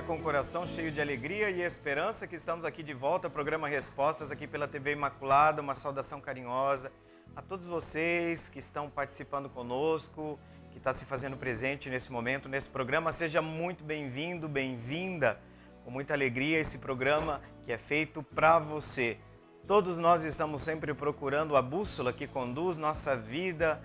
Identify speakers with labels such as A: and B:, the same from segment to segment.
A: É com o coração cheio de alegria e esperança que estamos aqui de volta ao programa Respostas aqui pela TV Imaculada. Uma saudação carinhosa a todos vocês que estão participando conosco, que está se fazendo presente nesse momento, nesse programa. Seja muito bem-vindo, bem-vinda. Com muita alegria esse programa que é feito para você. Todos nós estamos sempre procurando a bússola que conduz nossa vida,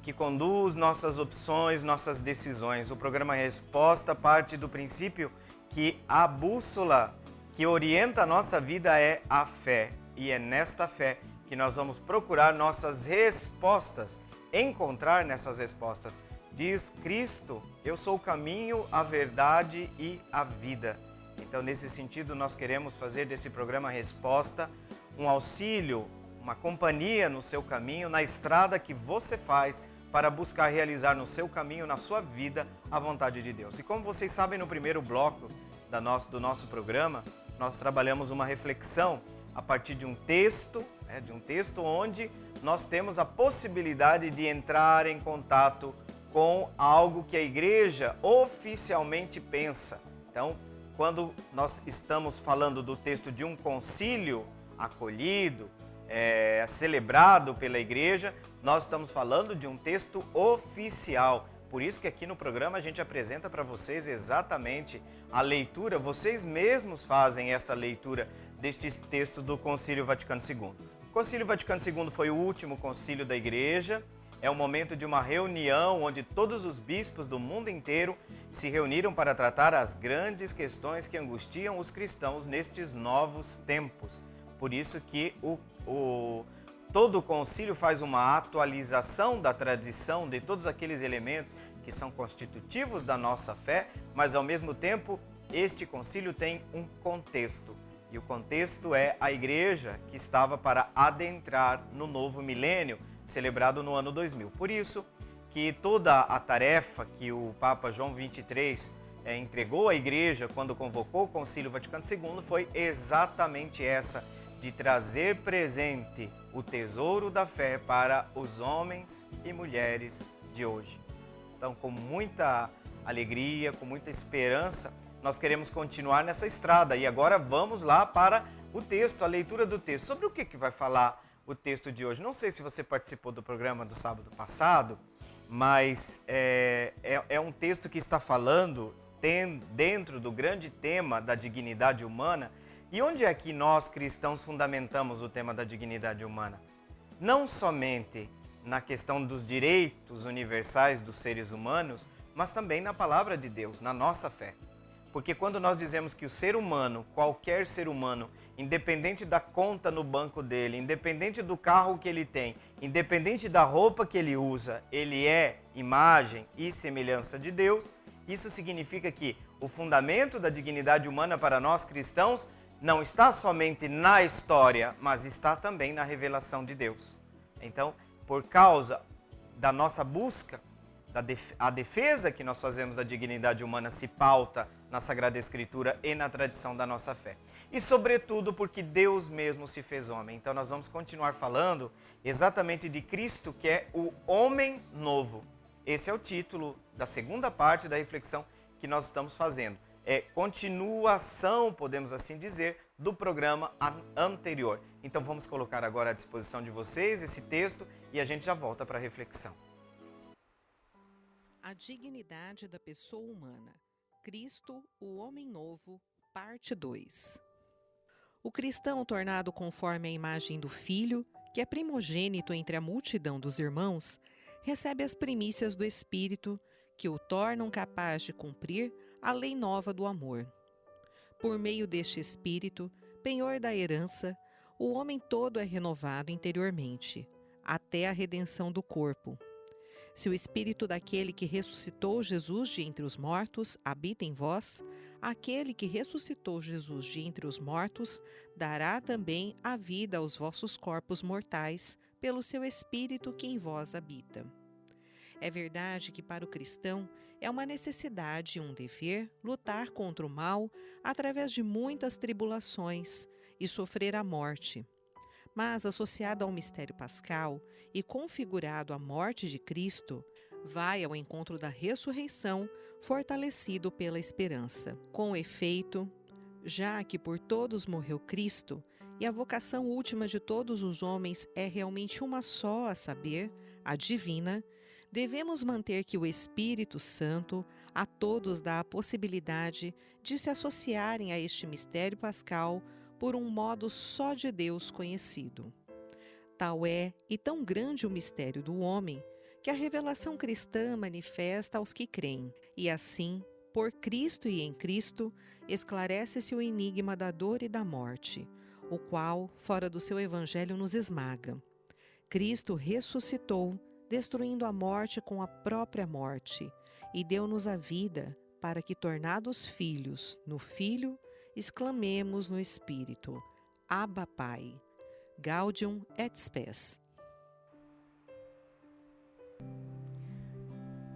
A: que conduz nossas opções, nossas decisões. O programa Resposta parte do princípio que a bússola que orienta a nossa vida é a fé. E é nesta fé que nós vamos procurar nossas respostas, encontrar nessas respostas. Diz Cristo, eu sou o caminho, a verdade e a vida. Então, nesse sentido, nós queremos fazer desse programa Resposta um auxílio, uma companhia no seu caminho, na estrada que você faz para buscar realizar no seu caminho, na sua vida, a vontade de Deus. E como vocês sabem, no primeiro bloco do nosso programa, nós trabalhamos uma reflexão a partir de um texto onde nós temos a possibilidade de entrar em contato com algo que a igreja oficialmente pensa. Então, quando nós estamos falando do texto de um concílio acolhido, celebrado pela igreja, nós estamos falando de um texto oficial. Por isso que aqui no programa a gente apresenta para vocês exatamente a leitura, vocês mesmos fazem esta leitura deste texto do Concílio Vaticano II. O Concílio Vaticano II foi o último concílio da igreja, é o momento de uma reunião onde todos os bispos do mundo inteiro se reuniram para tratar as grandes questões que angustiam os cristãos nestes novos tempos. Por isso que todo o concílio faz uma atualização da tradição de todos aqueles elementos que são constitutivos da nossa fé, mas ao mesmo tempo este concílio tem um contexto. E o contexto é a igreja que estava para adentrar no novo milênio, celebrado no ano 2000. Por isso que toda a tarefa que o Papa João XXIII entregou à igreja quando convocou o Concílio Vaticano II foi exatamente essa, de trazer presente o tesouro da fé para os homens e mulheres de hoje. Então, com muita alegria, com muita esperança, nós queremos continuar nessa estrada. E agora vamos lá para o texto, a leitura do texto. Sobre o que vai falar o texto de hoje? Não sei se você participou do programa do sábado passado, mas é um texto que está falando dentro do grande tema da dignidade humana. E onde é que nós, cristãos, fundamentamos o tema da dignidade humana? Não somente na questão dos direitos universais dos seres humanos, mas também na palavra de Deus, na nossa fé. Porque quando nós dizemos que o ser humano, qualquer ser humano, independente da conta no banco dele, independente do carro que ele tem, independente da roupa que ele usa, ele é imagem e semelhança de Deus, isso significa que o fundamento da dignidade humana para nós cristãos não está somente na história, mas está também na revelação de Deus. Então, por causa da nossa busca, a defesa que nós fazemos da dignidade humana se pauta na Sagrada Escritura e na tradição da nossa fé. E, sobretudo, porque Deus mesmo se fez homem. Então, nós vamos continuar falando exatamente de Cristo, que é o homem novo. Esse é o título da segunda parte da reflexão que nós estamos fazendo. É continuação, podemos assim dizer, do programa anterior. Então vamos colocar agora à disposição de vocês esse texto e a gente já volta para a reflexão.
B: A dignidade da pessoa humana. Cristo, o homem novo, parte 2. O cristão tornado conforme a imagem do Filho, que é primogênito entre a multidão dos irmãos, recebe as primícias do Espírito, que o tornam capaz de cumprir a lei nova do amor. Por meio deste Espírito, penhor da herança, o homem todo é renovado interiormente, até a redenção do corpo. Se o Espírito daquele que ressuscitou Jesus de entre os mortos habita em vós, aquele que ressuscitou Jesus de entre os mortos dará também a vida aos vossos corpos mortais, pelo seu Espírito que em vós habita. É verdade que para o cristão é uma necessidade e um dever lutar contra o mal através de muitas tribulações e sofrer a morte. Mas, associado ao mistério pascal e configurado à morte de Cristo, vai ao encontro da ressurreição, fortalecido pela esperança. Com efeito, já que por todos morreu Cristo, e a vocação última de todos os homens é realmente uma só, a saber, a divina, devemos manter que o Espírito Santo a todos dá a possibilidade de se associarem a este mistério pascal por um modo só de Deus conhecido. Tal é e tão grande o mistério do homem, que a revelação cristã manifesta aos que creem, e assim, por Cristo e em Cristo, esclarece-se o enigma da dor e da morte, o qual, fora do seu evangelho, nos esmaga. Cristo ressuscitou, destruindo a morte com a própria morte, e deu-nos a vida, para que, tornados filhos no Filho, exclamemos no Espírito: Abba, Pai. Gaudium et Spes.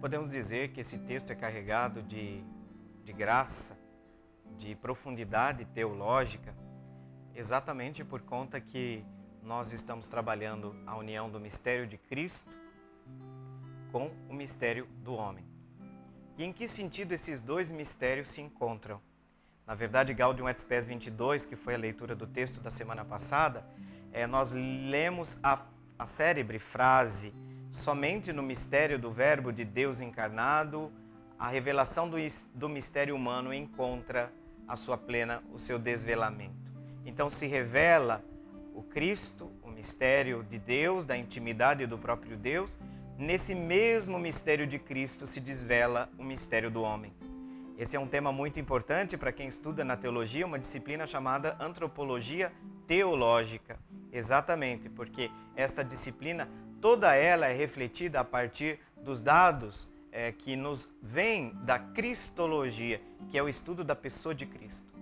A: Podemos dizer que esse texto é carregado de graça, de profundidade teológica, exatamente por conta que nós estamos trabalhando a união do mistério de Cristo com o mistério do homem. E em que sentido esses dois mistérios se encontram? Na verdade, Gaudium et Spes 22, que foi a leitura do texto da semana passada, nós lemos a célebre frase: somente no mistério do Verbo de Deus encarnado, a revelação do mistério humano encontra o seu desvelamento. Então se revela o Cristo, o mistério de Deus, da intimidade do próprio Deus. Nesse mesmo mistério de Cristo se desvela o mistério do homem. Esse é um tema muito importante para quem estuda na teologia, uma disciplina chamada antropologia teológica. Exatamente, porque esta disciplina, toda ela é refletida a partir dos dados que nos vêm da cristologia, que é o estudo da pessoa de Cristo.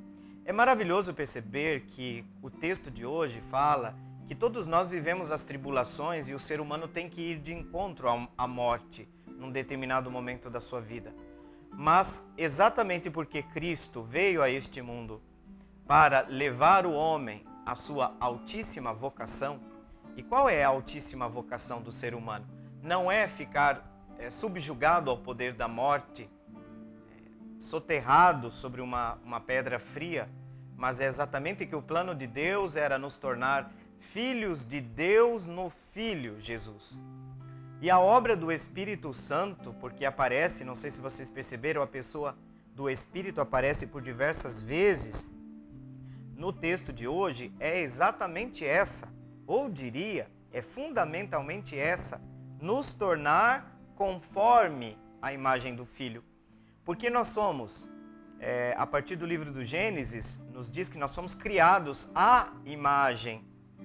A: É maravilhoso perceber que o texto de hoje fala que todos nós vivemos as tribulações e o ser humano tem que ir de encontro à morte num determinado momento da sua vida. Mas exatamente porque Cristo veio a este mundo para levar o homem à sua altíssima vocação. E qual é a altíssima vocação do ser humano? Não é ficar subjugado ao poder da morte, soterrado sobre uma pedra fria, mas é exatamente que o plano de Deus era nos tornar filhos de Deus no Filho Jesus. E a obra do Espírito Santo, porque aparece, não sei se vocês perceberam, a pessoa do Espírito aparece por diversas vezes no texto de hoje, é exatamente essa, ou diria, é fundamentalmente essa, nos tornar conforme a imagem do Filho. Porque nós somos, a partir do livro do Gênesis, nos diz que nós somos criados à imagem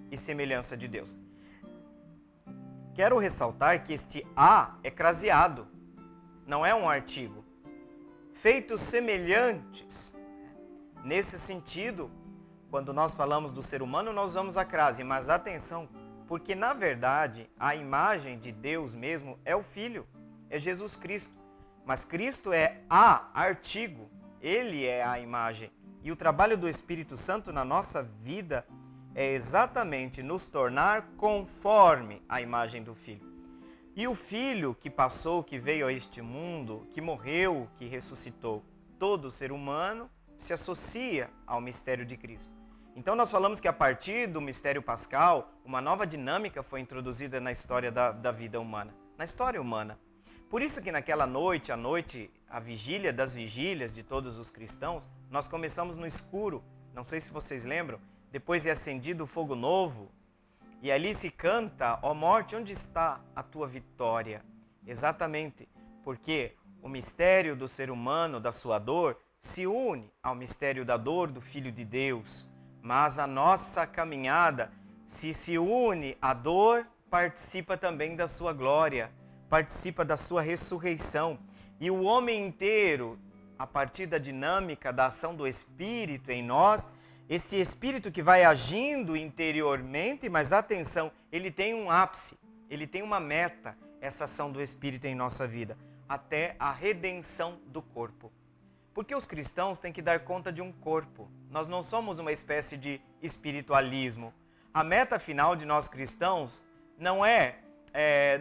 A: e semelhança de Deus. Quero ressaltar que este "a" é craseado, não é um artigo. Feitos semelhantes. Nesse sentido, quando nós falamos do ser humano, nós usamos a crase, mas atenção, porque na verdade a imagem de Deus mesmo é o Filho, é Jesus Cristo. Mas Cristo é artigo, Ele é a imagem. E o trabalho do Espírito Santo na nossa vida é exatamente nos tornar conforme a imagem do Filho. E o Filho que passou, que veio a este mundo, que morreu, que ressuscitou, todo ser humano se associa ao mistério de Cristo. Então nós falamos que a partir do mistério pascal, uma nova dinâmica foi introduzida na história da vida humana, na história humana. Por isso que naquela noite, a vigília das vigílias de todos os cristãos, nós começamos no escuro, não sei se vocês lembram, depois é acendido o fogo novo, e ali se canta: ó morte, onde está a tua vitória? Exatamente, porque o mistério do ser humano, da sua dor, se une ao mistério da dor do Filho de Deus. Mas a nossa caminhada, se une à dor, participa também da sua glória, participa da sua ressurreição. E o homem inteiro, a partir da dinâmica da ação do Espírito em nós, esse Espírito que vai agindo interiormente, mas atenção, ele tem um ápice, ele tem uma meta, essa ação do Espírito em nossa vida, até a redenção do corpo. Porque os cristãos têm que dar conta de um corpo. Nós não somos uma espécie de espiritualismo. A meta final de nós cristãos não é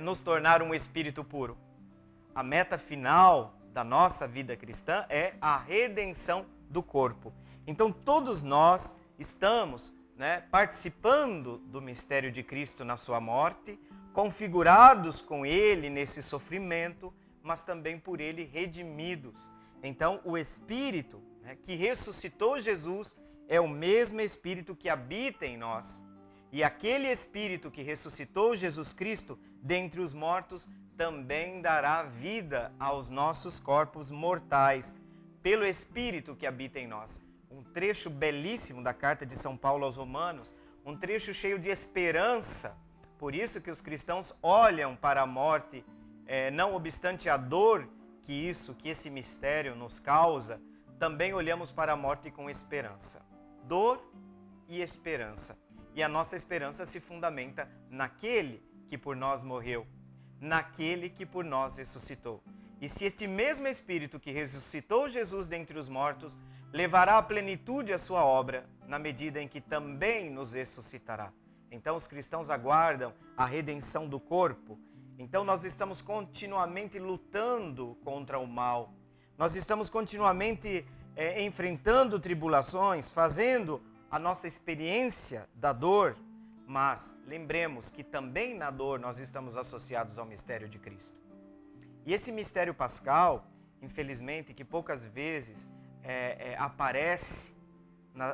A: nos tornar um espírito puro. a meta final da nossa vida cristã é a redenção do corpo. Então todos nós estamos, participando do mistério de Cristo na sua morte, configurados com Ele nesse sofrimento, mas também por Ele redimidos. Então o Espírito, que ressuscitou Jesus é o mesmo Espírito que habita em nós. E aquele Espírito que ressuscitou Jesus Cristo dentre os mortos também dará vida aos nossos corpos mortais, pelo Espírito que habita em nós. Um trecho belíssimo da carta de São Paulo aos Romanos, um trecho cheio de esperança. Por isso que os cristãos olham para a morte, não obstante a dor que esse mistério nos causa, também olhamos para a morte com esperança. Dor e esperança. E a nossa esperança se fundamenta naquele que por nós morreu, naquele que por nós ressuscitou. E se este mesmo Espírito que ressuscitou Jesus dentre os mortos levará à plenitude a sua obra, na medida em que também nos ressuscitará. Então os cristãos aguardam a redenção do corpo. Então nós estamos continuamente lutando contra o mal. Nós estamos continuamente enfrentando tribulações, fazendo a nossa experiência da dor, mas lembremos que também na dor nós estamos associados ao mistério de Cristo. E esse mistério pascal, infelizmente, que poucas vezes aparece,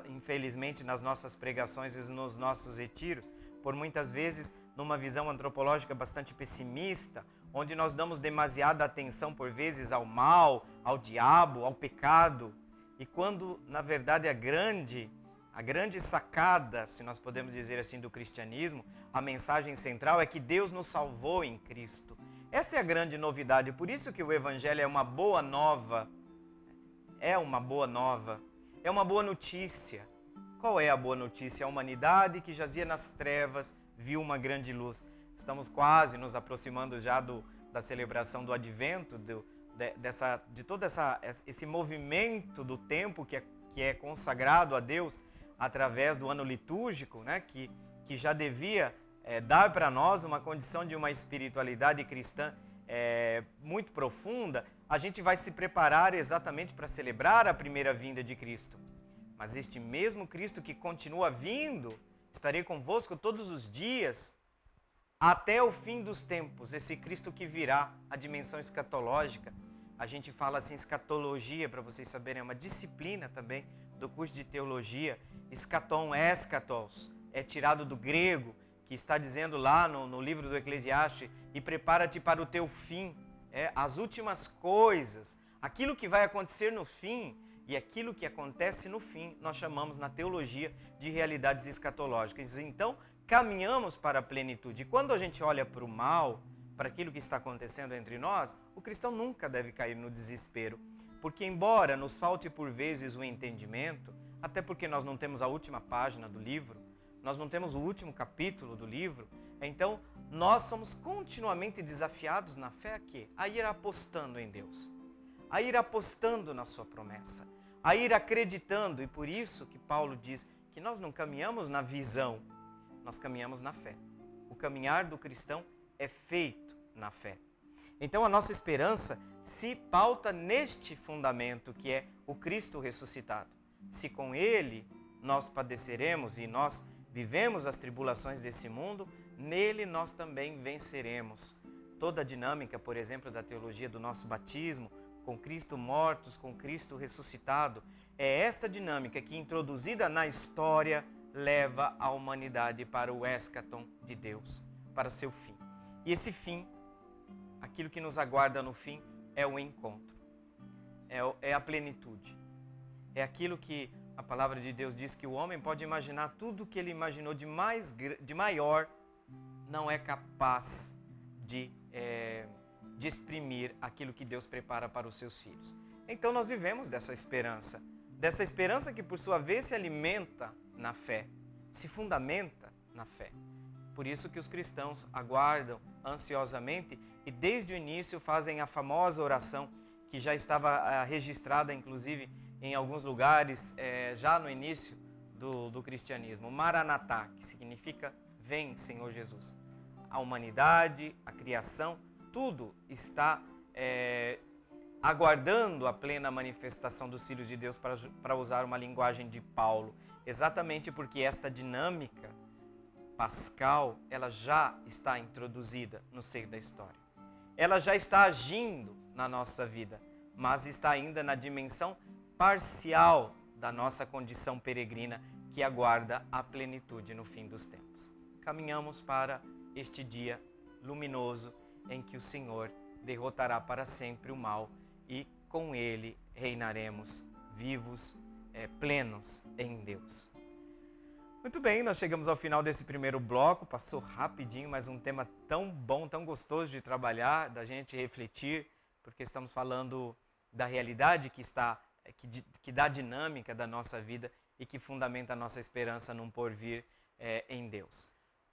A: infelizmente, nas nossas pregações e nos nossos retiros, por muitas vezes numa visão antropológica bastante pessimista, onde nós damos demasiada atenção por vezes ao mal, ao diabo, ao pecado, e quando na verdade a grande sacada, se nós podemos dizer assim, do cristianismo, a mensagem central é que Deus nos salvou em Cristo. Esta é a grande novidade, por isso que o Evangelho é uma boa nova, é uma boa notícia. Qual é a boa notícia? A humanidade que jazia nas trevas viu uma grande luz. Estamos quase nos aproximando já da celebração do Advento, de todo esse movimento do tempo que é consagrado a Deus através do ano litúrgico, que já devia dar para nós uma condição de uma espiritualidade cristã muito profunda. A gente vai se preparar exatamente para celebrar a primeira vinda de Cristo. Mas este mesmo Cristo que continua vindo, estarei convosco todos os dias, até o fim dos tempos. Esse Cristo que virá, a dimensão escatológica. A gente fala assim, escatologia, para vocês saberem, é uma disciplina também do curso de teologia. Escaton, escatos, é tirado do grego, que está dizendo lá no livro do Eclesiastes, e prepara-te para o teu fim, as últimas coisas, aquilo que vai acontecer no fim. E aquilo que acontece no fim, nós chamamos na teologia de realidades escatológicas. Então, caminhamos para a plenitude. E quando a gente olha para o mal, para aquilo que está acontecendo entre nós, o cristão nunca deve cair no desespero. Porque embora nos falte por vezes o entendimento, até porque nós não temos a última página do livro, nós não temos o último capítulo do livro, então nós somos continuamente desafiados na fé a quê? A ir apostando em Deus, a ir apostando na sua promessa, a ir acreditando, e por isso que Paulo diz que nós não caminhamos na visão, nós caminhamos na fé. O caminhar do cristão é feito na fé. Então a nossa esperança se pauta neste fundamento que é o Cristo ressuscitado. Se com Ele nós padeceremos e nós vivemos as tribulações desse mundo, nele nós também venceremos. Toda a dinâmica, por exemplo, da teologia do nosso batismo, com Cristo mortos, com Cristo ressuscitado, é esta dinâmica que, introduzida na história, leva a humanidade para o eschaton de Deus, para seu fim. E esse fim, aquilo que nos aguarda no fim, é o encontro, é a plenitude. É aquilo que a palavra de Deus diz que o homem pode imaginar tudo o que ele imaginou de maior, não é capaz de exprimir aquilo que Deus prepara para os seus filhos. Então nós vivemos dessa esperança que por sua vez se alimenta na fé, se fundamenta na fé. Por isso que os cristãos aguardam ansiosamente e desde o início fazem a famosa oração que já estava registrada inclusive em alguns lugares já no início do cristianismo, Maranatá, que significa vem, Senhor Jesus. A humanidade, a criação, tudo está aguardando a plena manifestação dos filhos de Deus, para usar uma linguagem de Paulo, exatamente porque esta dinâmica pascal, ela já está introduzida no seio da história. Ela já está agindo na nossa vida, mas está ainda na dimensão parcial da nossa condição peregrina, que aguarda a plenitude no fim dos tempos. Caminhamos para este dia luminoso em que o Senhor derrotará para sempre o mal e com ele reinaremos vivos, plenos em Deus. Muito bem, nós chegamos ao final desse primeiro bloco, passou rapidinho, mas um tema tão bom, tão gostoso de trabalhar, da gente refletir, porque estamos falando da realidade que dá dinâmica da nossa vida e que fundamenta a nossa esperança num porvir em Deus.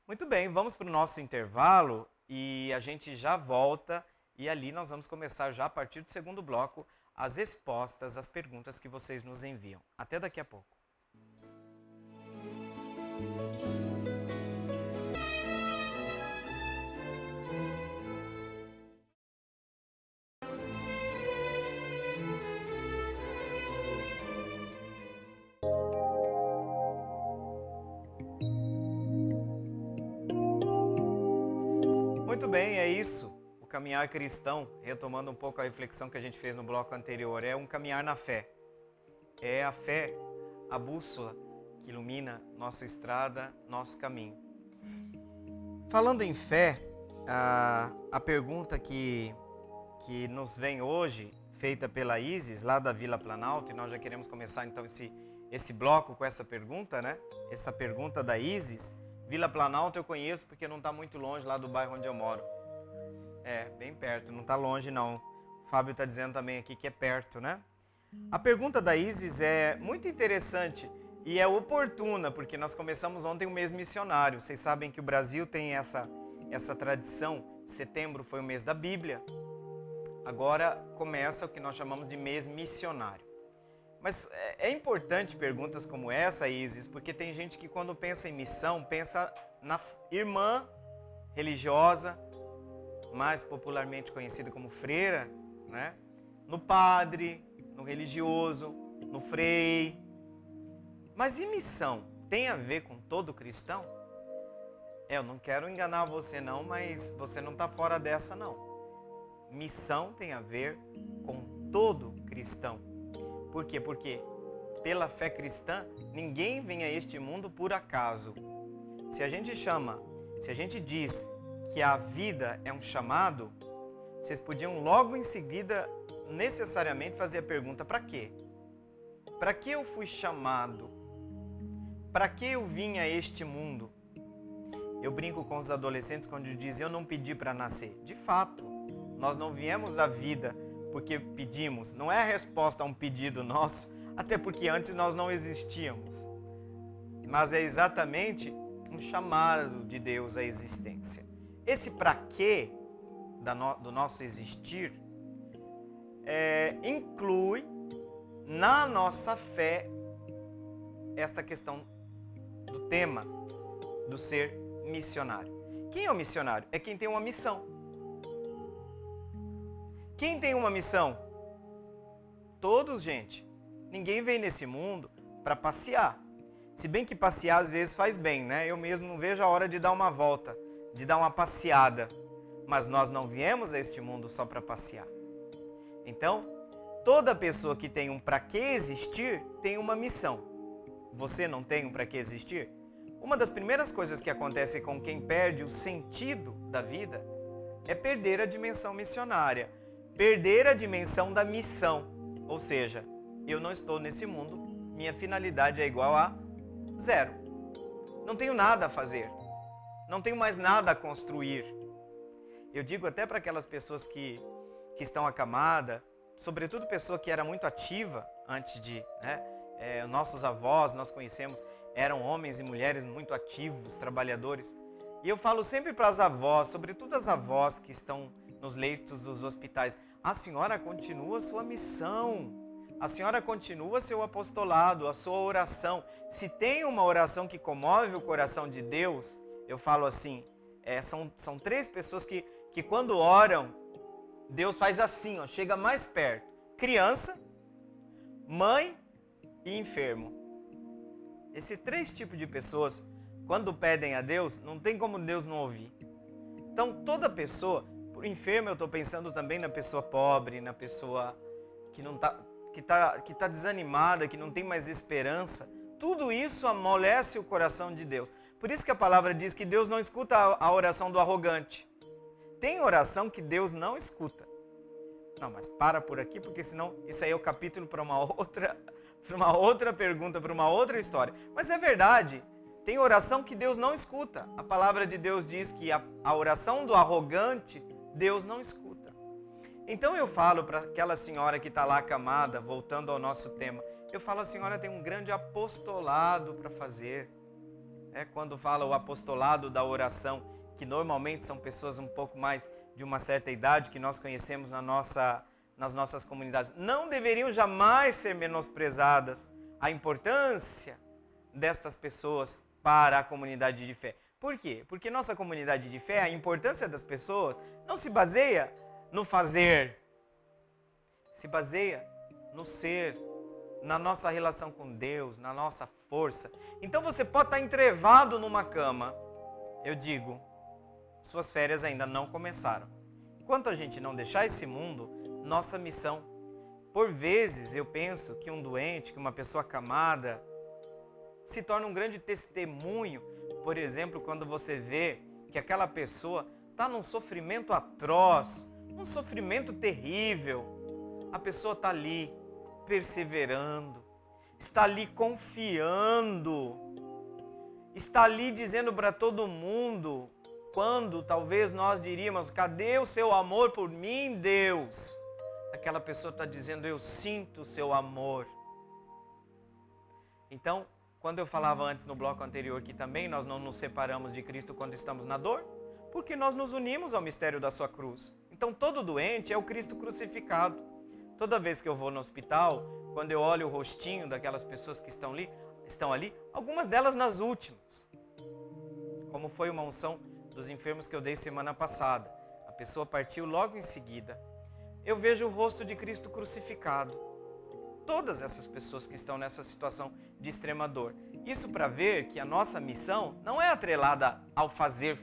A: Muito bem, vamos para o nosso intervalo e a gente já volta e ali nós vamos começar já a partir do segundo bloco as respostas às perguntas que vocês nos enviam. Até daqui a pouco. Muito bem, é isso. O caminhar cristão, retomando um pouco a reflexão que a gente fez no bloco anterior, é um caminhar na fé. É a fé, a bússola que ilumina nossa estrada, nosso caminho. Falando em fé, a pergunta que nos vem hoje, feita pela Isis, lá da Vila Planalto, e nós já queremos começar então esse bloco com essa pergunta, né? Essa pergunta da Isis. Vila Planalto eu conheço porque não está muito longe lá do bairro onde eu moro. É, bem perto, não está longe não. O Fábio está dizendo também aqui que é perto, né? A pergunta da Isis é muito interessante e é oportuna, porque nós começamos ontem o mês missionário. Vocês sabem que o Brasil tem essa tradição. Setembro foi o mês da Bíblia. Agora começa o que nós chamamos de mês missionário. Mas é importante perguntas como essa, Isis, porque tem gente que quando pensa em missão, pensa na irmã religiosa, mais popularmente conhecida como freira, né? No padre, no religioso, no frei. Mas e missão? Tem a ver com todo cristão? Eu não quero enganar você não, mas você não está fora dessa não. Missão tem a ver com todo cristão. Por quê? Porque pela fé cristã, ninguém vem a este mundo por acaso. Se a gente diz que a vida é um chamado, vocês podiam logo em seguida, necessariamente, fazer a pergunta, para quê? Para que eu fui chamado? Para que eu vim a este mundo? Eu brinco com os adolescentes quando dizem, eu não pedi para nascer. De fato, nós não viemos à vida porque pedimos. Não é a resposta a um pedido nosso, até porque antes nós não existíamos. Mas é exatamente um chamado de Deus à existência. Esse para quê do nosso existir inclui na nossa fé esta questão do tema do ser missionário. Quem é o missionário? É quem tem uma missão. Quem tem uma missão? Todos, gente. Ninguém vem nesse mundo para passear. Se bem que passear às vezes faz bem, né? Eu mesmo não vejo a hora de dar uma volta, de dar uma passeada. Mas nós não viemos a este mundo só para passear. Então, toda pessoa que tem um para que existir, tem uma missão. Você não tem um para que existir? Uma das primeiras coisas que acontece com quem perde o sentido da vida é perder a dimensão missionária. Perder a dimensão da missão, ou seja, eu não estou nesse mundo, minha finalidade é igual a zero. Não tenho nada a fazer, não tenho mais nada a construir. Eu digo até para aquelas pessoas que estão acamadas, sobretudo pessoa que era muito ativa antes de, nossos avós, nós conhecemos, eram homens e mulheres muito ativos, trabalhadores. E eu falo sempre para as avós, sobretudo as avós que estão nos leitos dos hospitais, a senhora continua a sua missão, a senhora continua seu apostolado, a sua oração. Se tem uma oração que comove o coração de Deus, eu falo assim, são 3 pessoas que quando oram, Deus faz assim, ó, chega mais perto. Criança, mãe e enfermo. Esses 3 tipos de pessoas, quando pedem a Deus, não tem como Deus não ouvir. Então, toda pessoa, por enfermo eu estou pensando também na pessoa pobre, na pessoa que não que tá desanimada, que não tem mais esperança. Tudo isso amolece o coração de Deus. Por isso que a palavra diz que Deus não escuta a oração do arrogante. Tem oração que Deus não escuta. Não, mas para por aqui, porque senão isso aí é o capítulo para uma outra pergunta, para uma outra história. Mas é verdade, tem oração que Deus não escuta. A palavra de Deus diz que a oração do arrogante, Deus não escuta. Então eu falo para aquela senhora que está lá acamada, voltando ao nosso tema, eu falo, a senhora tem um grande apostolado para fazer. Quando fala o apostolado da oração, que normalmente são pessoas um pouco mais de uma certa idade, que nós conhecemos nas nossas comunidades, não deveriam jamais ser menosprezadas a importância destas pessoas para a comunidade de fé. Por quê? Porque nossa comunidade de fé, a importância das pessoas não se baseia no fazer, se baseia no ser, na nossa relação com Deus, na nossa força. Então você pode estar entrevado numa cama, eu digo, suas férias ainda não começaram. Enquanto a gente não deixar esse mundo, nossa missão. Por vezes eu penso que um doente, que uma pessoa acamada, se torna um grande testemunho. Por exemplo, quando você vê que aquela pessoa está num sofrimento atroz, um sofrimento terrível, a pessoa está ali perseverando, está ali confiando, está ali dizendo para todo mundo, quando talvez nós diríamos, cadê o seu amor por mim, Deus? Aquela pessoa está dizendo, eu sinto o seu amor. Então, quando eu falava antes no bloco anterior que também nós não nos separamos de Cristo quando estamos na dor, porque nós nos unimos ao mistério da sua cruz. Então todo doente é o Cristo crucificado. Toda vez que eu vou no hospital, quando eu olho o rostinho daquelas pessoas que estão ali, algumas delas nas últimas, como foi uma unção dos enfermos que eu dei semana passada, a pessoa partiu logo em seguida, eu vejo o rosto de Cristo crucificado. Todas essas pessoas que estão nessa situação de extrema dor. Isso para ver que a nossa missão não é atrelada ao fazer.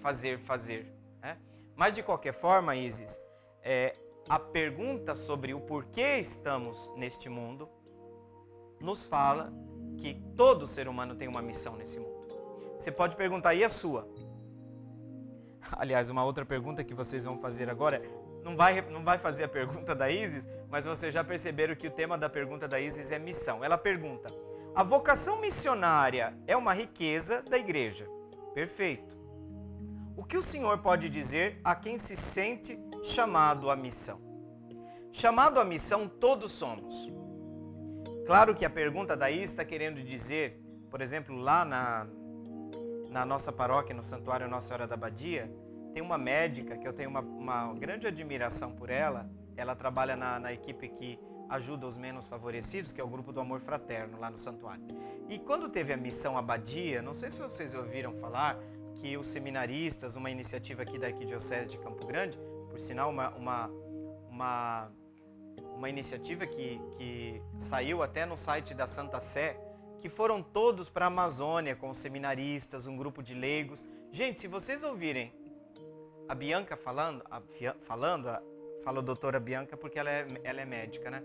A: Mas de qualquer forma, Isis, a pergunta sobre o porquê estamos neste mundo nos fala que todo ser humano tem uma missão nesse mundo. Você pode perguntar, e a sua? Aliás, uma outra pergunta que vocês vão fazer agora, não vai fazer a pergunta da Isis, mas vocês já perceberam que o tema da pergunta da Isis é missão. Ela pergunta, a vocação missionária é uma riqueza da igreja? Perfeito. O que o Senhor pode dizer a quem se sente chamado à missão? Chamado à missão todos somos. Claro que a pergunta da Isis está querendo dizer, por exemplo, lá na nossa paróquia, no Santuário Nossa Senhora da Abadia, tem uma médica que eu tenho uma grande admiração por ela. Ela trabalha na equipe que ajuda os menos favorecidos, que é o Grupo do Amor Fraterno, lá no Santuário. E quando teve a Missão Abadia, não sei se vocês ouviram falar, que os seminaristas, uma iniciativa aqui da Arquidiocese de Campo Grande, por sinal uma iniciativa que saiu até no site da Santa Sé, que foram todos para a Amazônia com os seminaristas, um grupo de leigos. Gente, se vocês ouvirem a Bianca falando, fala a doutora Bianca porque ela é médica, né?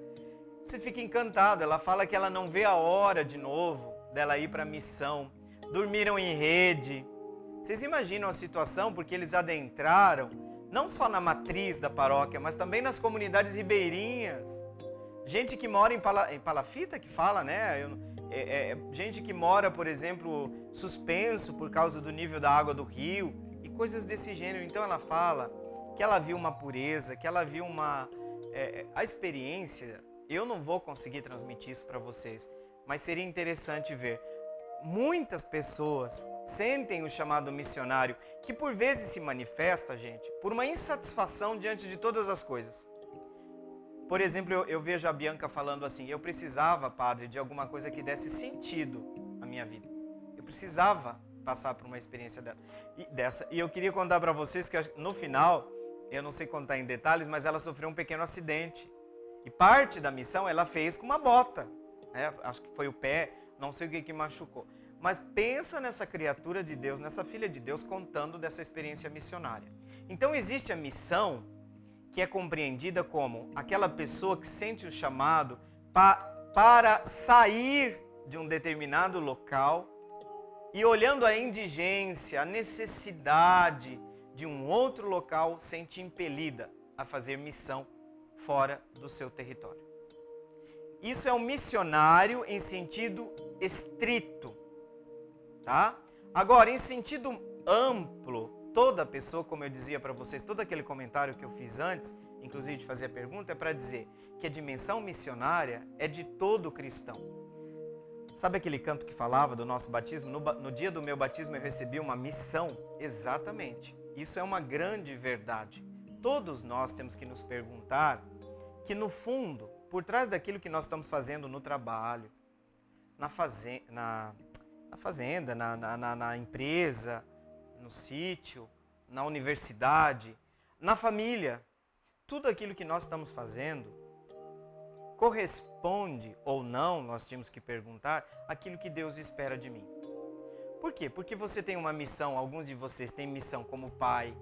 A: Você fica encantado, ela fala que ela não vê a hora de novo dela ir para a missão, dormiram em rede. Vocês imaginam a situação, porque eles adentraram, não só na matriz da paróquia, mas também nas comunidades ribeirinhas. Gente que mora em Palafita, que fala, né? Gente que mora, por exemplo, suspenso por causa do nível da água do rio e coisas desse gênero. Então ela fala que ela viu uma pureza, que ela viu a experiência. Eu não vou conseguir transmitir isso para vocês, mas seria interessante ver. Muitas pessoas sentem o chamado missionário, que por vezes se manifesta, gente, por uma insatisfação diante de todas as coisas. Por exemplo, eu vejo a Bianca falando assim, eu precisava, padre, de alguma coisa que desse sentido à minha vida. Eu precisava passar por uma experiência dessa. E eu queria contar para vocês que no final eu não sei contar em detalhes, mas ela sofreu um pequeno acidente. E parte da missão ela fez com uma bota, né? Acho que foi o pé, não sei o que machucou. Mas pensa nessa criatura de Deus, nessa filha de Deus, contando dessa experiência missionária. Então existe a missão que é compreendida como aquela pessoa que sente o chamado para sair de um determinado local e olhando a indigência, a necessidade de um outro local, sente impelida a fazer missão fora do seu território. Isso é um missionário em sentido estrito, tá? Agora, em sentido amplo, toda pessoa, como eu dizia para vocês, todo aquele comentário que eu fiz antes, inclusive de fazer a pergunta, é para dizer que a dimensão missionária é de todo cristão. Sabe aquele canto que falava do nosso batismo? No dia do meu batismo eu recebi uma missão. Exatamente. Isso é uma grande verdade. Todos nós temos que nos perguntar que, no fundo, por trás daquilo que nós estamos fazendo no trabalho, na fazenda, na empresa, no sítio, na universidade, na família, tudo aquilo que nós estamos fazendo corresponde ou não, nós tínhamos que perguntar, aquilo que Deus espera de mim. Por quê? Porque você tem uma missão, alguns de vocês têm missão como pai,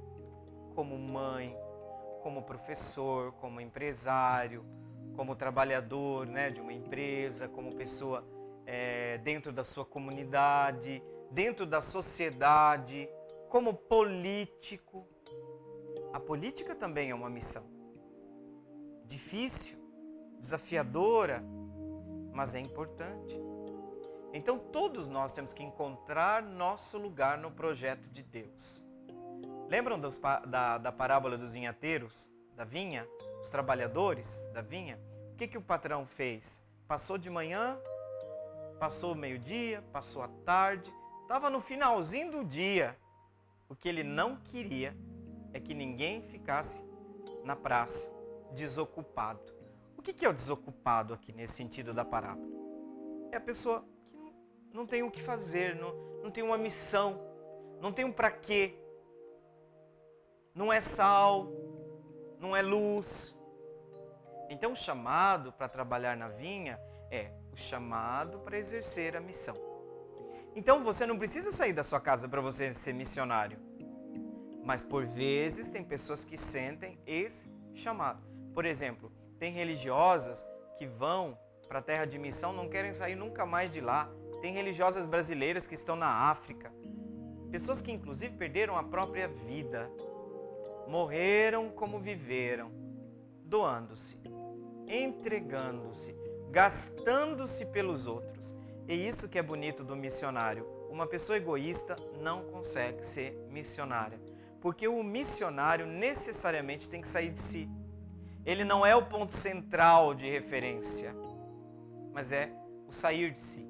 A: como mãe, como professor, como empresário, como trabalhador, né, de uma empresa, como pessoa dentro da sua comunidade, dentro da sociedade, como político. A política também é uma missão. Difícil, desafiadora, mas é importante. Então todos nós temos que encontrar nosso lugar no projeto de Deus. Lembram da parábola dos vinhateiros, da vinha, os trabalhadores da vinha? O que o patrão fez? Passou de manhã, passou o meio-dia, passou a tarde, estava no finalzinho do dia. O que ele não queria é que ninguém ficasse na praça desocupado. O que é o desocupado aqui nesse sentido da parábola? É a pessoa que não tem o que fazer, não tem uma missão, não tem um para quê. Não é sal, não é luz. Então o chamado para trabalhar na vinha é o chamado para exercer a missão. Então você não precisa sair da sua casa para você ser missionário. Mas por vezes tem pessoas que sentem esse chamado. Por exemplo, tem religiosas que vão para a terra de missão, não querem sair nunca mais de lá. Tem religiosas brasileiras que estão na África. Pessoas que inclusive perderam a própria vida. Morreram como viveram, doando-se, entregando-se, gastando-se pelos outros. E isso que é bonito do missionário. Uma pessoa egoísta não consegue ser missionária. Porque o missionário necessariamente tem que sair de si. Ele não é o ponto central de referência, mas é o sair de si.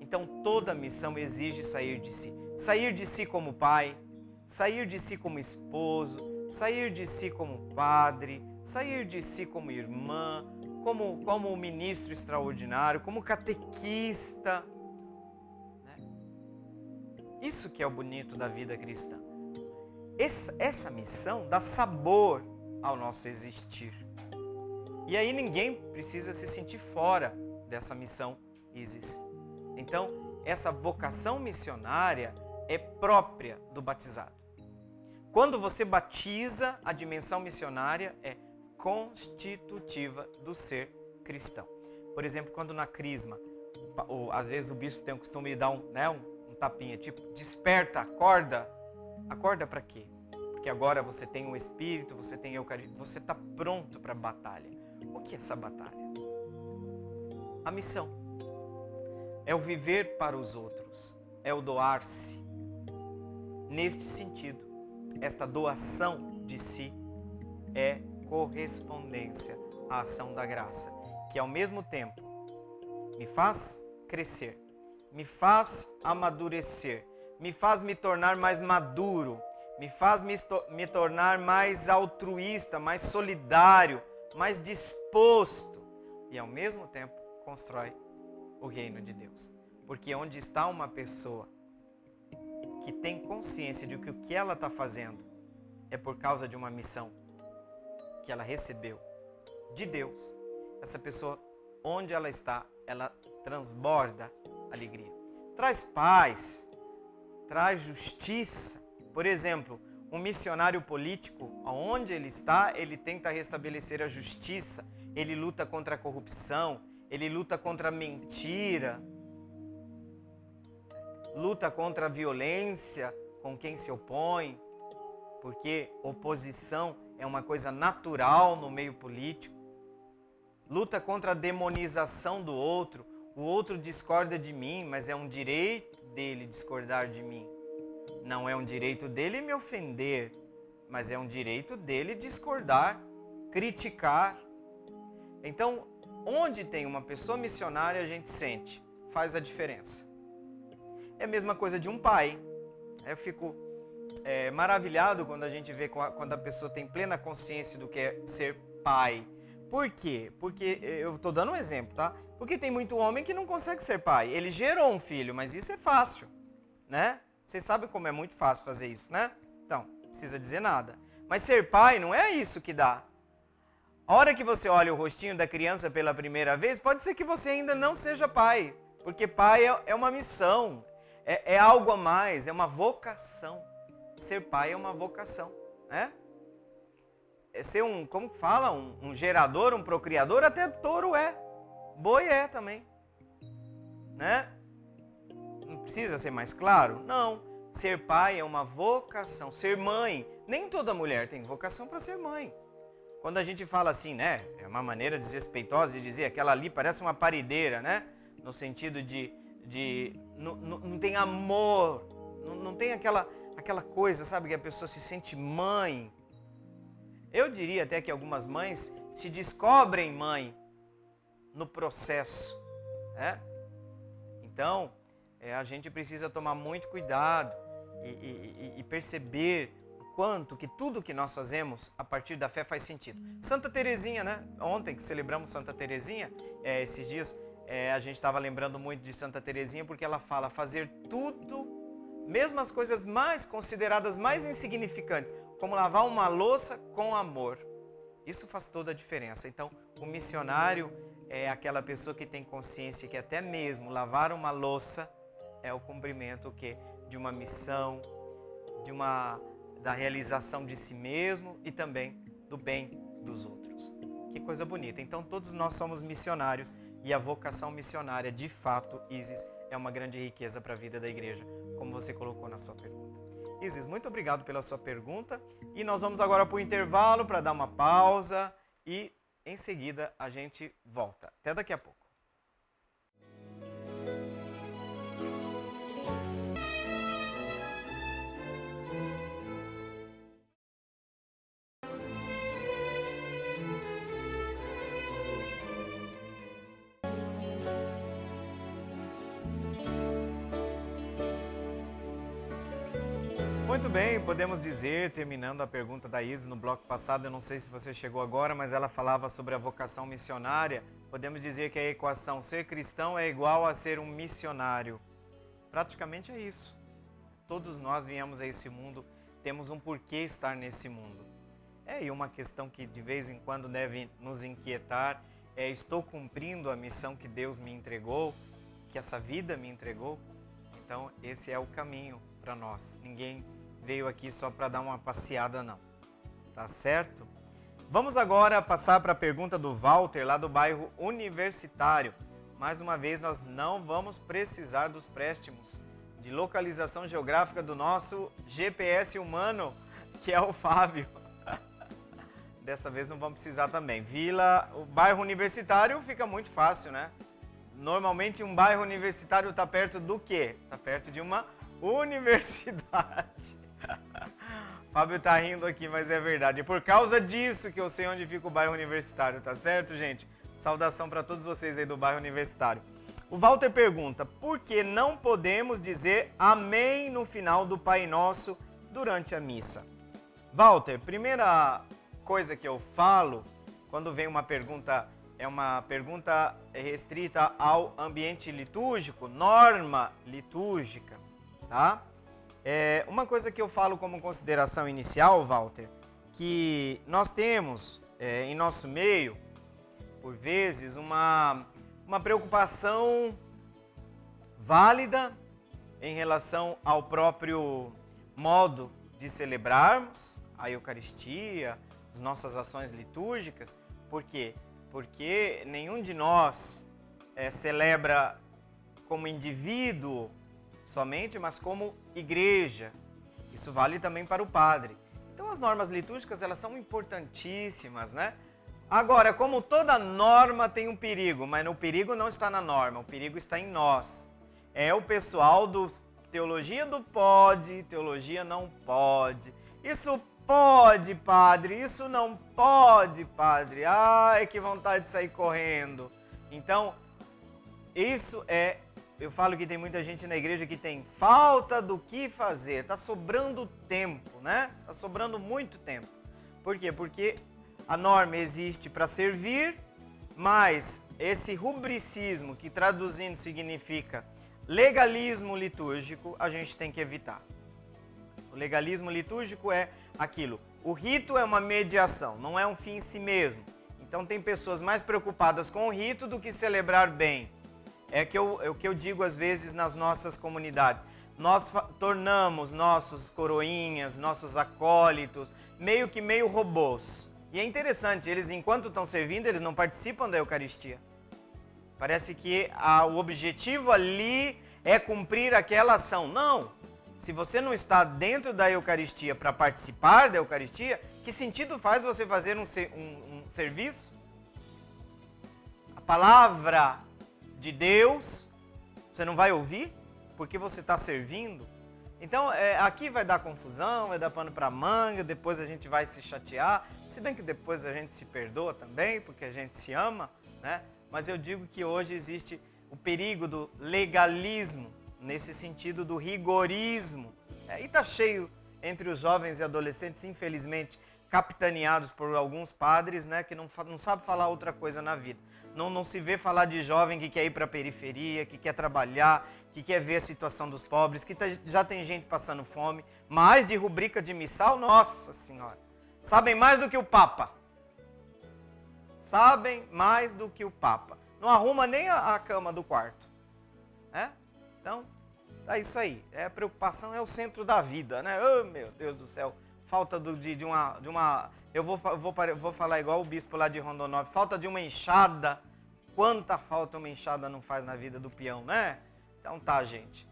A: Então toda missão exige sair de si. Sair de si como pai, sair de si como esposo, sair de si como padre, sair de si como irmã, como ministro extraordinário, como catequista. Né? Isso que é o bonito da vida cristã. Essa missão dá sabor ao nosso existir. E aí ninguém precisa se sentir fora dessa missão Isis. Então, essa vocação missionária é própria do batizado. Quando você batiza, a dimensão missionária é constitutiva do ser cristão. Por exemplo, quando na crisma, às vezes o bispo tem o costume de dar um tapinha, tipo, desperta, acorda. Acorda para quê? Porque agora você tem o Espírito, você tem a Eucaristia, você está pronto para a batalha. O que é essa batalha? A missão. É o viver para os outros. É o doar-se. Neste sentido, esta doação de si é correspondência à ação da graça, que ao mesmo tempo me faz crescer, me faz amadurecer, me faz me tornar mais maduro, me faz me tornar mais altruísta, mais solidário, mais disposto e ao mesmo tempo constrói o reino de Deus. Porque onde está uma pessoa que tem consciência de que o que ela está fazendo é por causa de uma missão que ela recebeu de Deus, essa pessoa, onde ela está, ela transborda alegria. Traz paz, traz justiça. Por exemplo, um missionário político, onde ele está, ele tenta restabelecer a justiça, ele luta contra a corrupção, ele luta contra a mentira, luta contra a violência com quem se opõe, porque oposição é uma coisa natural no meio político. Luta contra a demonização do outro. O outro discorda de mim, mas é um direito dele discordar de mim. Não é um direito dele me ofender, mas é um direito dele discordar, criticar. Então, onde tem uma pessoa missionária, a gente sente, faz a diferença. É a mesma coisa de um pai. Eu fico maravilhado quando a gente vê quando a pessoa tem plena consciência do que é ser pai. Por quê? Porque, eu estou dando um exemplo, tá? Porque tem muito homem que não consegue ser pai. Ele gerou um filho, mas isso é fácil, né? Vocês sabem como é muito fácil fazer isso, né? Então, não precisa dizer nada. Mas ser pai não é isso que dá. A hora que você olha o rostinho da criança pela primeira vez, pode ser que você ainda não seja pai. Porque pai é uma missão, é algo a mais, é uma vocação. Ser pai é uma vocação, né? É ser como fala, um gerador, um procriador, até touro é. Boi é também, né? Não precisa ser mais claro? Não. Ser pai é uma vocação. Ser mãe, nem toda mulher tem vocação para ser mãe. Quando a gente fala assim, né? É uma maneira desrespeitosa de dizer, aquela ali parece uma parideira, né? No sentido de não tem amor, não tem aquela coisa, sabe? Que a pessoa se sente mãe. Eu diria até que algumas mães se descobrem mãe no processo, né? Então, a gente precisa tomar muito cuidado e perceber o quanto que tudo que nós fazemos a partir da fé faz sentido. Santa Teresinha, né? Ontem que celebramos Santa Teresinha, esses dias a gente estava lembrando muito de Santa Teresinha porque ela fala fazer tudo, mesmo as coisas mais consideradas mais insignificantes, como lavar uma louça com amor. Isso faz toda a diferença. Então, o missionário é aquela pessoa que tem consciência que até mesmo lavar uma louça é o cumprimento de uma missão, da realização de si mesmo e também do bem dos outros. Que coisa bonita. Então, todos nós somos missionários e a vocação missionária, de fato, Isis, é uma grande riqueza para a vida da igreja, como você colocou na sua pergunta. Isis, muito obrigado pela sua pergunta e nós vamos agora para o intervalo para dar uma pausa e em seguida a gente volta. Até daqui a pouco. Muito bem, podemos dizer, terminando a pergunta da Isis no bloco passado, eu não sei se você chegou agora, mas ela falava sobre a vocação missionária. Podemos dizer que a equação ser cristão é igual a ser um missionário. Praticamente é isso. Todos nós viemos a esse mundo, temos um porquê estar nesse mundo. E uma questão que de vez em quando deve nos inquietar é: estou cumprindo a missão que Deus me entregou, que essa vida me entregou? Então esse é o caminho para nós. Ninguém veio aqui só para dar uma passeada, não. Tá certo? Vamos agora passar para a pergunta do Walter, lá do bairro Universitário. Mais uma vez, nós não vamos precisar dos préstimos de localização geográfica do nosso GPS humano, que é o Fábio. Dessa vez não vamos precisar também. O bairro Universitário fica muito fácil, né? Normalmente um bairro universitário está perto do quê? Está perto de uma universidade. Fábio tá rindo aqui, mas é verdade. É por causa disso que eu sei onde fica o bairro Universitário, tá certo, gente? Saudação para todos vocês aí do bairro Universitário. O Walter pergunta: por que não podemos dizer amém no final do Pai Nosso durante a missa? Walter, primeira coisa que eu falo quando vem uma pergunta, é uma pergunta restrita ao ambiente litúrgico, norma litúrgica, tá? Uma coisa que eu falo como consideração inicial, Walter, que nós temos em nosso meio, por vezes, uma preocupação válida em relação ao próprio modo de celebrarmos a Eucaristia, as nossas ações litúrgicas. Por quê? Porque nenhum de nós celebra como indivíduo somente, mas como igreja. Isso vale também para o padre. Então as normas litúrgicas, elas são importantíssimas, né? Agora, como toda norma tem um perigo, mas o perigo não está na norma, o perigo está em nós. É o pessoal do teologia do pode, teologia não pode. Isso pode, padre, isso não pode, padre. Ai, que vontade de sair correndo. Então, isso eu falo que tem muita gente na igreja que tem falta do que fazer, está sobrando tempo, né? Está sobrando muito tempo. Por quê? Porque a norma existe para servir, mas esse rubricismo, que traduzindo significa legalismo litúrgico, a gente tem que evitar. O legalismo litúrgico é aquilo. O rito é uma mediação, não é um fim em si mesmo. Então tem pessoas mais preocupadas com o rito do que celebrar bem. É o que eu digo às vezes nas nossas comunidades. Nós tornamos nossos coroinhas, nossos acólitos, meio robôs. E é interessante, eles enquanto estão servindo, eles não participam da Eucaristia. Parece que o objetivo ali é cumprir aquela ação. Não! Se você não está dentro da Eucaristia para participar da Eucaristia, que sentido faz você fazer um serviço? A palavra de Deus, você não vai ouvir porque você está servindo. Então, aqui vai dar confusão, vai dar pano para manga, depois a gente vai se chatear, se bem que depois a gente se perdoa também, porque a gente se ama, né? Mas eu digo que hoje existe o perigo do legalismo, nesse sentido do rigorismo. E está cheio entre os jovens e adolescentes, infelizmente, capitaneados por alguns padres, né, que não sabem falar outra coisa na vida. Não se vê falar de jovem que quer ir para a periferia, que quer trabalhar, que quer ver a situação dos pobres, que já tem gente passando fome. Mas de rubrica de missal, nossa senhora, sabem mais do que o Papa. Sabem mais do que o Papa. Não arruma nem a cama do quarto. Então, é isso aí. A preocupação é o centro da vida, né? Oh, meu Deus do céu. Falta de uma... Eu vou falar igual o bispo lá de Rondonópolis. Falta de uma enxada. Quanta falta uma enxada não faz na vida do peão, né? Então tá, gente.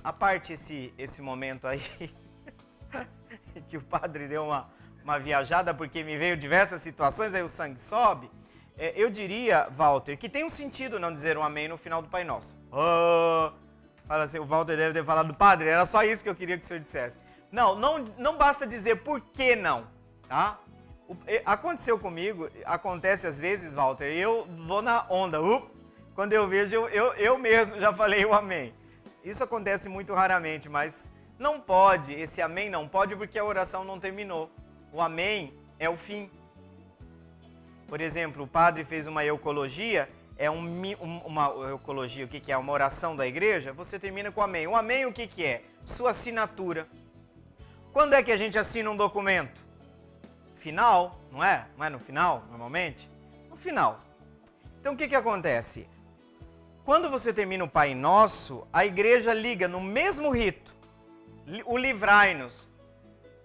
A: A parte esse momento aí, que o padre deu uma viajada, porque me veio diversas situações, aí o sangue sobe. Eu diria, Walter, que tem um sentido não dizer um amém no final do Pai Nosso. Fala assim, o Walter deve ter falado, padre, era só isso que eu queria que o senhor dissesse. Não basta dizer por que não, tá? Aconteceu comigo, acontece às vezes, Walter, eu vou na onda, quando eu vejo, eu mesmo já falei o amém. Isso acontece muito raramente, mas não pode, esse amém não pode porque a oração não terminou. O amém é o fim. Por exemplo, o padre fez uma eucologia, uma eucologia, o que é? Uma oração da igreja, você termina com amém. O amém o que é? Sua assinatura. Quando é que a gente assina um documento? Final, não é? Não é no final, normalmente? No final. Então o que acontece? Quando você termina o Pai Nosso, a igreja liga no mesmo rito, o livrai-nos.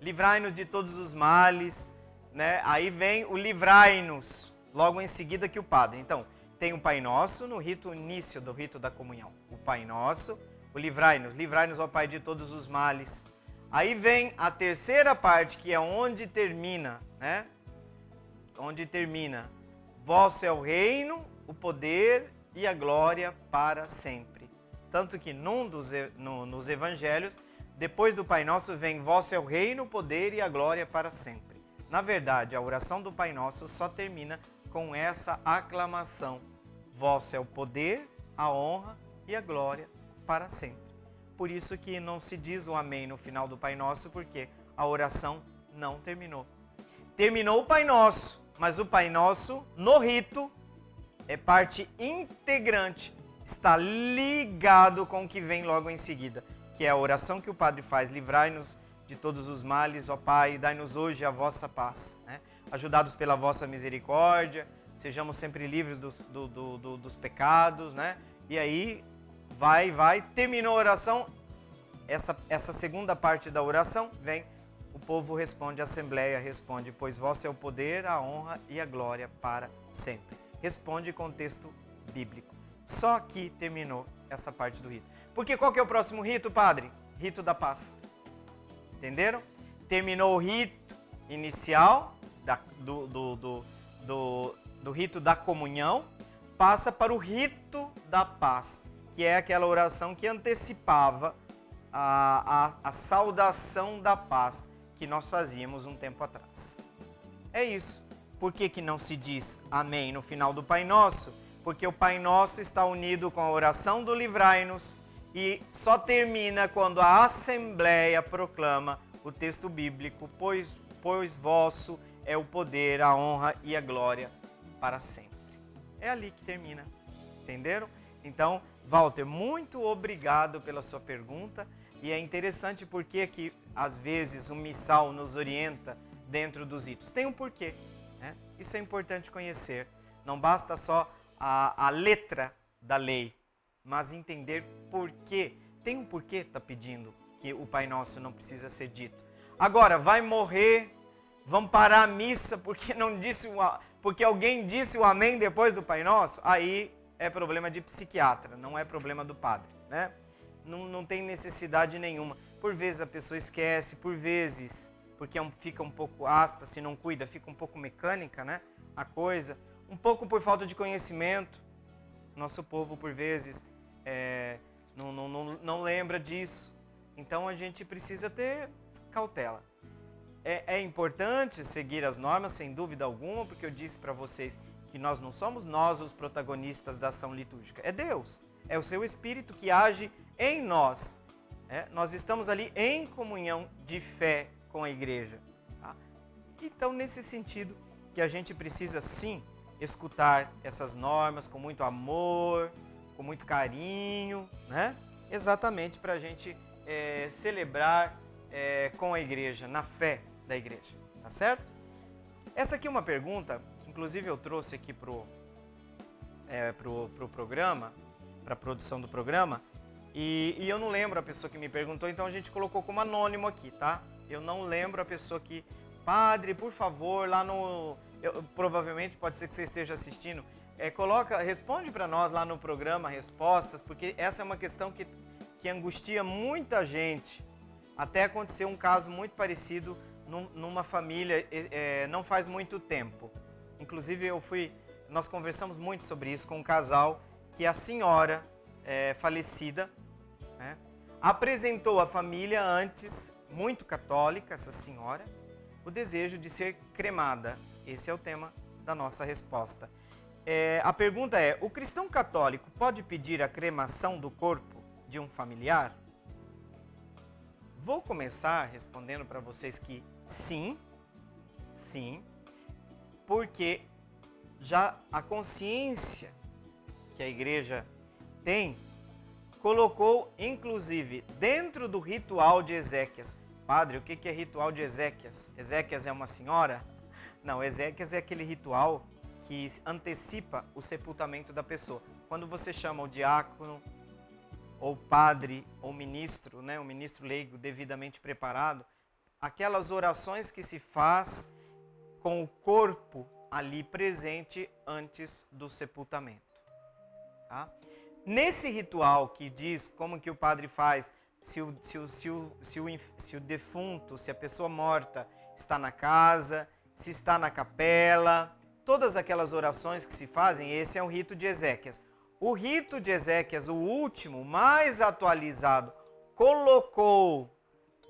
A: Livrai-nos de todos os males, né? Aí vem o livrai-nos, logo em seguida que o padre. Então, tem o Pai Nosso no rito início do rito da comunhão. O Pai Nosso, o livrai-nos, ó Pai, de todos os males. Aí vem a terceira parte, que é onde termina, né? Onde termina. Vosso é o reino, o poder e a glória para sempre. Tanto que nos evangelhos, depois do Pai Nosso vem vosso é o reino, o poder e a glória para sempre. Na verdade, a oração do Pai Nosso só termina com essa aclamação. Vosso é o poder, a honra e a glória para sempre. Por isso que não se diz o amém no final do Pai Nosso, porque a oração não terminou. Terminou o Pai Nosso, mas o Pai Nosso, no rito, é parte integrante, está ligado com o que vem logo em seguida, que é a oração que o padre faz, livrai-nos de todos os males, ó Pai, dai-nos hoje a vossa paz. Né? ajudados pela vossa misericórdia, sejamos sempre livres dos pecados, né? E aí, terminou a oração, essa segunda parte da oração, vem, o povo responde, a Assembleia responde, pois vosso é o poder, a honra e a glória para sempre. Responde com texto bíblico. Só aqui terminou essa parte do rito. Porque qual que é o próximo rito, padre? Rito da paz. Entenderam? Terminou o rito inicial do rito da comunhão, passa para o rito da paz, que é aquela oração que antecipava a saudação da paz que nós fazíamos um tempo atrás. É isso. Por que não se diz amém no final do Pai Nosso? Porque o Pai Nosso está unido com a oração do Livrai-nos e só termina quando a Assembleia proclama o texto bíblico, pois vosso é o poder, a honra e a glória para sempre. É ali que termina. Entenderam? Então, Walter, muito obrigado pela sua pergunta. E é interessante porque que às vezes o missal nos orienta dentro dos ritos. Tem um porquê, né? Isso é importante conhecer. Não basta só a letra da lei, mas entender porquê. Tem um porquê está pedindo que o Pai Nosso não precisa ser dito. Agora, vai morrer, vamos parar a missa porque alguém disse o amém depois do Pai Nosso? Aí é problema de psiquiatra, não é problema do padre, né? Não tem necessidade nenhuma. Por vezes a pessoa esquece, por vezes, porque fica um pouco aspas, se não cuida, fica um pouco mecânica, né? A coisa. Um pouco por falta de conhecimento. Nosso povo, por vezes, não lembra disso. Então a gente precisa ter cautela. É importante seguir as normas, sem dúvida alguma, porque eu disse para vocês que nós não somos nós os protagonistas da ação litúrgica. É Deus. É o seu Espírito que age em nós. Nós estamos ali em comunhão de fé com a igreja. Tá? Então, nesse sentido, que a gente precisa, sim, escutar essas normas com muito amor, com muito carinho, né? Exatamente para a gente celebrar com a igreja, na fé da igreja. Tá certo? Essa aqui é uma pergunta que, inclusive, eu trouxe aqui pro programa, para a produção do programa, e eu não lembro a pessoa que me perguntou, então a gente colocou como anônimo aqui, tá? Eu não lembro a pessoa que... Padre, por favor, lá no... provavelmente pode ser que você esteja assistindo, responde para nós lá no programa respostas, porque essa é uma questão que angustia muita gente. Até aconteceu um caso muito parecido numa família não faz muito tempo. Inclusive nós conversamos muito sobre isso com um casal que a senhora falecida, né, apresentou à família antes, muito católica, essa senhora, o desejo de ser cremada. Esse é o tema da nossa resposta. A pergunta é, o cristão católico pode pedir a cremação do corpo de um familiar? Vou começar respondendo para vocês que sim, porque já a consciência que a igreja tem, colocou inclusive dentro do ritual de Ezequias. Padre, o que é ritual de Ezequias? Ezequias é uma senhora? Não, Ezequias é aquele ritual que antecipa o sepultamento da pessoa. Quando você chama o diácono, ou padre, ou ministro, né, o ministro leigo devidamente preparado, aquelas orações que se faz com o corpo ali presente antes do sepultamento. Tá? Nesse ritual que diz como que o padre faz, se o defunto, se a pessoa morta está na casa, se está na capela, todas aquelas orações que se fazem, esse é o rito de Ezequias. O rito de Ezequias, o último, mais atualizado, colocou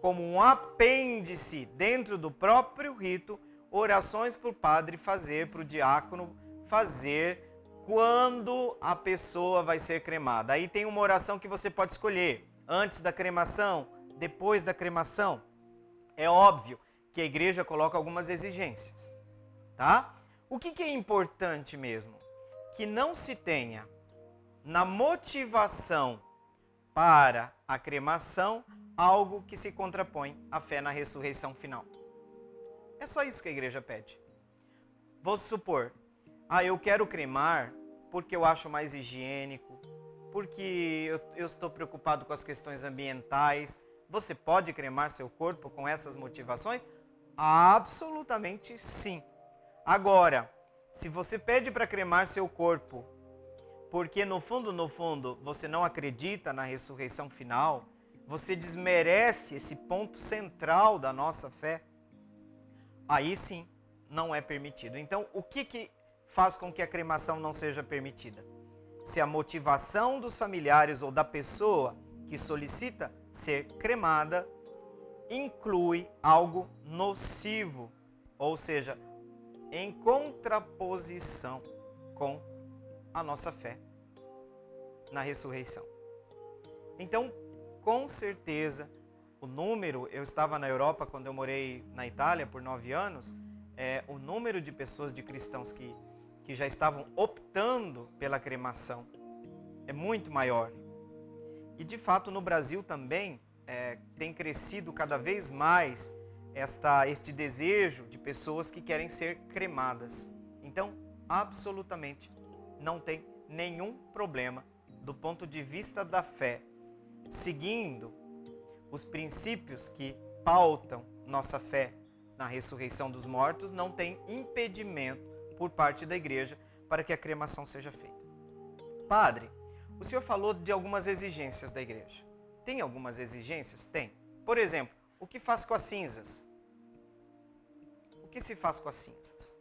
A: como um apêndice dentro do próprio rito orações para o padre fazer, para o diácono fazer quando a pessoa vai ser cremada. Aí tem uma oração que você pode escolher, antes da cremação, depois da cremação. É óbvio que a igreja coloca algumas exigências, tá? O que é importante mesmo? Que não se tenha na motivação para a cremação algo que se contrapõe à fé na ressurreição final. É só isso que a igreja pede. Vou supor, eu quero cremar porque eu acho mais higiênico, porque eu estou preocupado com as questões ambientais. Você pode cremar seu corpo com essas motivações? Absolutamente sim. Agora, se você pede para cremar seu corpo porque no fundo, você não acredita na ressurreição final, você desmerece esse ponto central da nossa fé, aí sim não é permitido. Então, o que faz com que a cremação não seja permitida? Se a motivação dos familiares ou da pessoa que solicita ser cremada inclui algo nocivo, ou seja, em contraposição com a nossa fé na ressurreição. Então, com certeza, o número, eu estava na Europa quando eu morei na Itália por 9 anos, o número de pessoas, de cristãos que já estavam optando pela cremação é muito maior. E de fato no Brasil também tem crescido cada vez mais este desejo de pessoas que querem ser cremadas. Então, absolutamente não tem nenhum problema do ponto de vista da fé, seguindo os princípios que pautam nossa fé na ressurreição dos mortos, não tem impedimento por parte da igreja para que a cremação seja feita. Padre, o senhor falou de algumas exigências da igreja. Tem algumas exigências? Tem. Por exemplo, o que faz com as cinzas? O que se faz com as cinzas?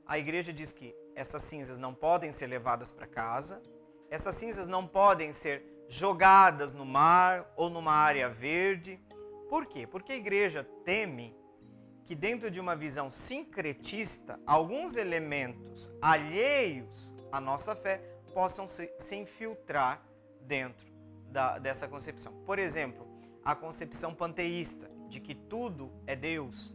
A: A igreja diz que essas cinzas não podem ser levadas para casa, essas cinzas não podem ser jogadas no mar ou numa área verde. Por quê? Porque a igreja teme que dentro de uma visão sincretista, alguns elementos alheios à nossa fé possam se infiltrar dentro dessa concepção. Por exemplo, a concepção panteísta, de que tudo é Deus,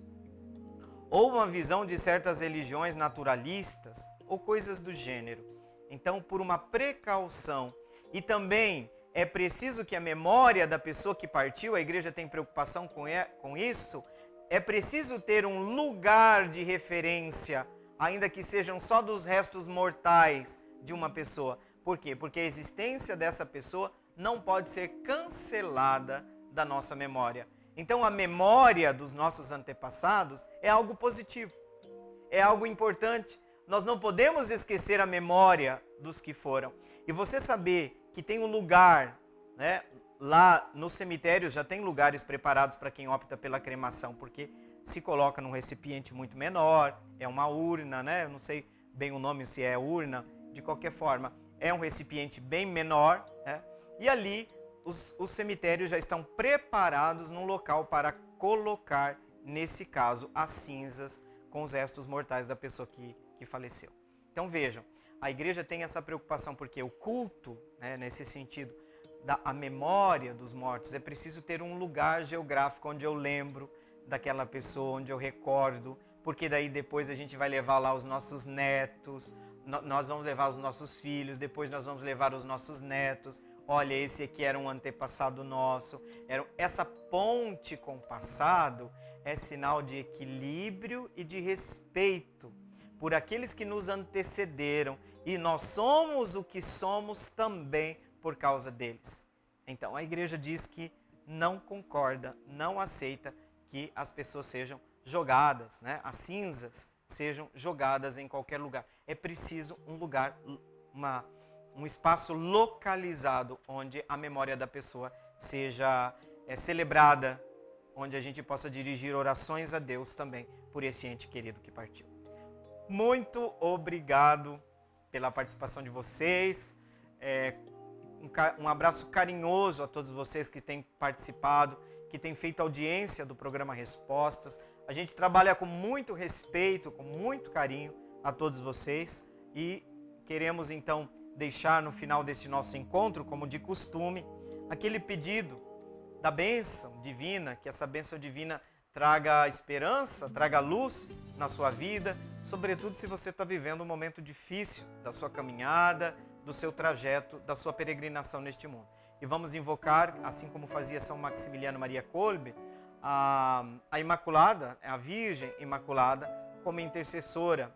A: ou uma visão de certas religiões naturalistas, ou coisas do gênero. Então, por uma precaução, e também é preciso que a memória da pessoa que partiu, a igreja tem preocupação com isso, é preciso ter um lugar de referência, ainda que sejam só dos restos mortais de uma pessoa. Por quê? Porque a existência dessa pessoa não pode ser cancelada da nossa memória. Então, a memória dos nossos antepassados é algo positivo, é algo importante. Nós não podemos esquecer a memória dos que foram. E você saber que tem um lugar, né, lá no cemitério já tem lugares preparados para quem opta pela cremação, porque se coloca num recipiente muito menor, é uma urna, né? Eu não sei bem o nome se é urna, de qualquer forma, é um recipiente bem menor, né? E ali os cemitérios já estão preparados num local para colocar, nesse caso, as cinzas com os restos mortais da pessoa que faleceu. Então vejam, a igreja tem essa preocupação porque o culto, né, nesse sentido, a memória dos mortos, é preciso ter um lugar geográfico onde eu lembro daquela pessoa, onde eu recordo, porque daí depois a gente vai levar lá os nossos netos, nós vamos levar os nossos filhos, depois nós vamos levar os nossos netos. Olha, esse aqui era um antepassado nosso. Essa ponte com o passado é sinal de equilíbrio e de respeito por aqueles que nos antecederam, e nós somos o que somos também por causa deles. Então a igreja diz que não concorda, não aceita que as pessoas sejam jogadas, né? As cinzas sejam jogadas em qualquer lugar. É preciso um lugar, um espaço localizado onde a memória da pessoa seja celebrada, onde a gente possa dirigir orações a Deus também por esse ente querido que partiu. Muito obrigado pela participação de vocês. Um abraço carinhoso a todos vocês que têm participado, que têm feito audiência do programa Respostas. A gente trabalha com muito respeito, com muito carinho a todos vocês e queremos então deixar no final deste nosso encontro, como de costume, aquele pedido da bênção divina, que essa bênção divina traga esperança, traga luz na sua vida, sobretudo se você está vivendo um momento difícil da sua caminhada, do seu trajeto, da sua peregrinação neste mundo. E vamos invocar, assim como fazia São Maximiliano Maria Kolbe, a Imaculada, a Virgem Imaculada, como intercessora,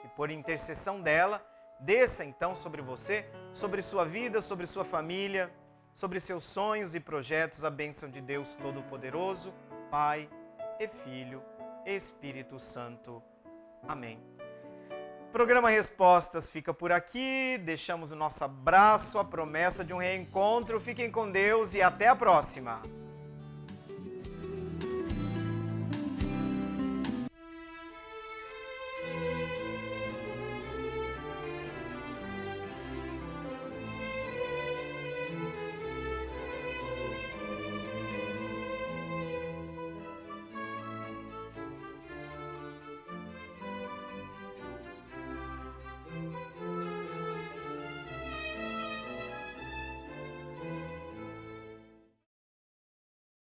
A: que que por intercessão dela, desça então sobre você, sobre sua vida, sobre sua família, sobre seus sonhos e projetos, a bênção de Deus Todo-Poderoso, Pai e Filho e Espírito Santo. Amém. Programa Respostas fica por aqui, deixamos o nosso abraço, a promessa de um reencontro. Fiquem com Deus e até a próxima!